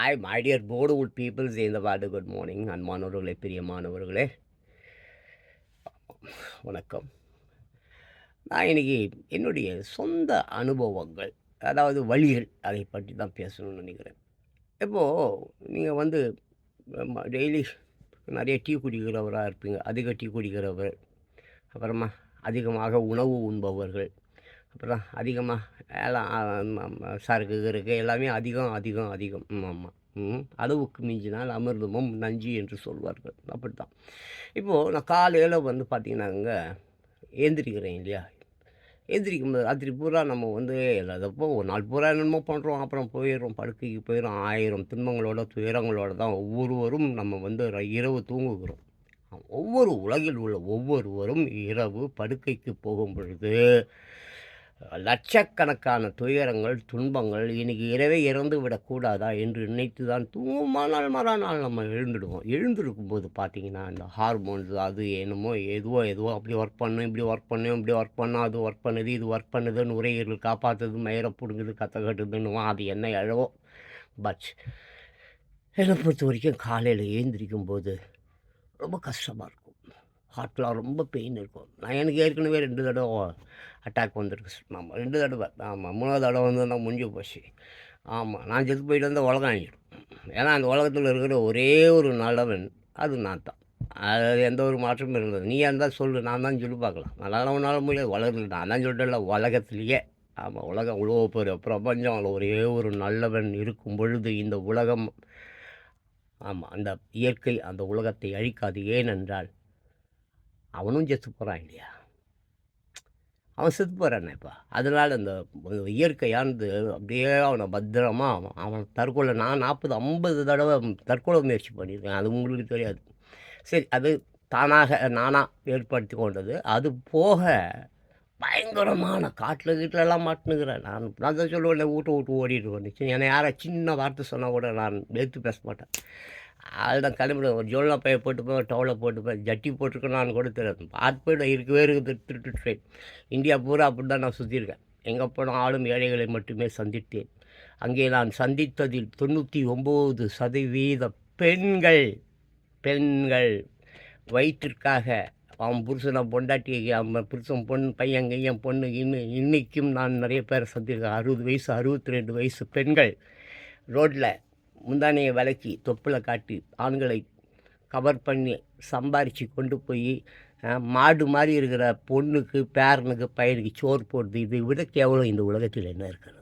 Hi my dear போர்டுவுட் peoples இந்த ward good morning அன்பானவர்களே பிரியமானவர்களே வணக்கம். நான் இன்னைக்கு என்னுடைய சொந்த அனுபவங்கள், அதாவது வழிகள், அதை பற்றி தான் பேசணும்னு நினைக்கிறேன். இப்போது நீங்கள் வந்து டெய்லி நிறைய டீ குடிக்கிறவராக இருப்பீங்க. அதிக டீ குடிக்கிறவர், அப்புறமா அதிகமாக உணவு உண்பவர்கள், அப்புறம் அதிகமாக எல்லாம் சரக்கு கிறுக்கு எல்லாமே அதிகம் அதிகம் அதிகம். ஆமாம். அளவுக்கு மிஞ்சினால் அமிர்தமும் நஞ்சு என்று சொல்வார்கள். அப்படித்தான். இப்போது நான் காலையில் வந்து பார்த்தீங்கன்னாங்க, ஏந்திரிக்கிறேன் இல்லையா? ஏந்திரிக்கும்போது ராத்திரி பூரா நம்ம வந்து எல்லாத்தப்போ ஒரு நாள் பூரா என்னென்னமோ பண்ணுறோம். அப்புறம் போயிடுறோம், படுக்கைக்கு போயிடும். 1000 துன்பங்களோட துயரங்களோட தான் ஒவ்வொருவரும் நம்ம வந்து இரவு தூங்குகிறோம். உலகில் உள்ள ஒவ்வொருவரும் இரவு படுக்கைக்கு போகும் பொழுது லட்சக்கணக்கான துயரங்கள், துன்பங்கள், இன்னைக்கு இரவே இறந்து விடக்கூடாதா என்று நினைத்து தான் தூங்குமானால் மறுநாள் நம்ம எழுந்துடுவோம். எழுந்திருக்கும்போது பார்த்தீங்கன்னா, இந்த ஹார்மோன்ஸ் அது என்னமோ எதுவோ அப்படி ஒர்க் பண்ணும், இப்படி ஒர்க் பண்ணும், இப்படி ஒர்க் பண்ணும், அது ஒர்க் பண்ணுது, இது ஒர்க் பண்ணுது, நுரையீரல் காப்பாற்றுது, மயிரை பிடுங்குது, கத்த கட்டுதுன்னுவான். அது என்ன எழவோ. பட் என்னை பொறுத்த வரைக்கும் காலையில் எழுந்திரிக்கும்போது ரொம்ப கஷ்டமாக இருக்கும். ஹார்ட்லாம் ரொம்ப பெயின் இருக்கும். எனக்கு ஏற்கனவே 2 தடவை அட்டாக் வந்திருக்கு. ஆமாம், 2 தடவை. ஆமாம், 3வது தடவை வந்ததுன்னா முடிஞ்சு போச்சு. ஆமாம், நான் செத்து போயிட்டு வந்தால் உலகம் அழிஞ்சிடும். ஏன்னா அந்த உலகத்தில் இருக்கிற ஒரே ஒரு நல்லவன் அது நான் தான். அது எந்த ஒரு மாற்றமும் இருந்தது. நீயா இருந்தால் சொல்லு, நான் தான் சொல்லி பார்க்கலாம். நல்லவனால முடியாது. உலகத்தில் நான் தான் சொல்லிட்டேன்ல, உலகத்திலேயே. ஆமாம், உலகம் இவ்வளோ பெரிய பிரபஞ்சம், அதில் ஒரே ஒரு நல்லவன் இருக்கும் பொழுது இந்த உலகம், ஆமாம், அந்த இயற்கை அந்த உலகத்தை அழிக்காது. ஏனென்றால் அவனும் செத்து போகிறான் இல்லையா? அவன் செத்து போகிறானே இப்போ. அதனால் அந்த இயற்கையானது அப்படியே அவனை பத்திரமா அவன் தற்கொலை நான் 40 50 தடவை தற்கொலை முயற்சி பண்ணியிருக்கேன். அது உங்களுக்கு தெரியாது. சரி, அது தானாக நானாக ஏற்படுத்தி கொண்டது. அது போக பயங்கரமான காட்டில் கீட்டிலலாம் மாட்டுனுக்கிறேன். நான் தான் சொல்லுவேன், வீட்டை விட்டு ஓடிட்டு வந்துச்சு. என்னை யாரை சின்ன வார்த்தை சொன்னால் கூட நான் எடுத்து பேச மாட்டேன். அதுதான் கிளம்பிடுவேன். ஒரு ஜோல்னா பையை போட்டுப்பேன், ஒரு டவலை போட்டுப்பேன், ஜட்டி போட்டிருக்கேனான்னு கூட தெரியாது. பார்த்து போய்டும். இருக்கவே இருக்குது திருட்டு ட்ரெயின். இந்தியா பூரா அப்படி தான் நான் சுற்றியிருக்கேன். எங்கே போனாலும் ஏழைகளை மட்டுமே சந்தித்தேன். அங்கே நான் சந்தித்ததில் 99% பெண்கள். பெண்கள் வயிற்றிற்காக அவன் புருஷனை பொண்டாட்டி, அவன் புருஷன் பொண்ணு, பையன் கையன் பொண்ணு, இன்னைக்கும் நான் நிறைய பேரை சந்திருக்கேன். 60 வயசு 62 வயசு பெண்கள் ரோட்டில் முந்தானையை விலக்கி தொப்பில் காட்டி ஆண்களை கவர் பண்ணி சம்பாரித்து கொண்டு போய் மாடு மாதிரி இருக்கிற பொண்ணுக்கு, பேரனுக்கு, பையனுக்கு சோறு போடுது. இதை விட கேவலம் இந்த உலகத்தில் என்ன இருக்கிறது?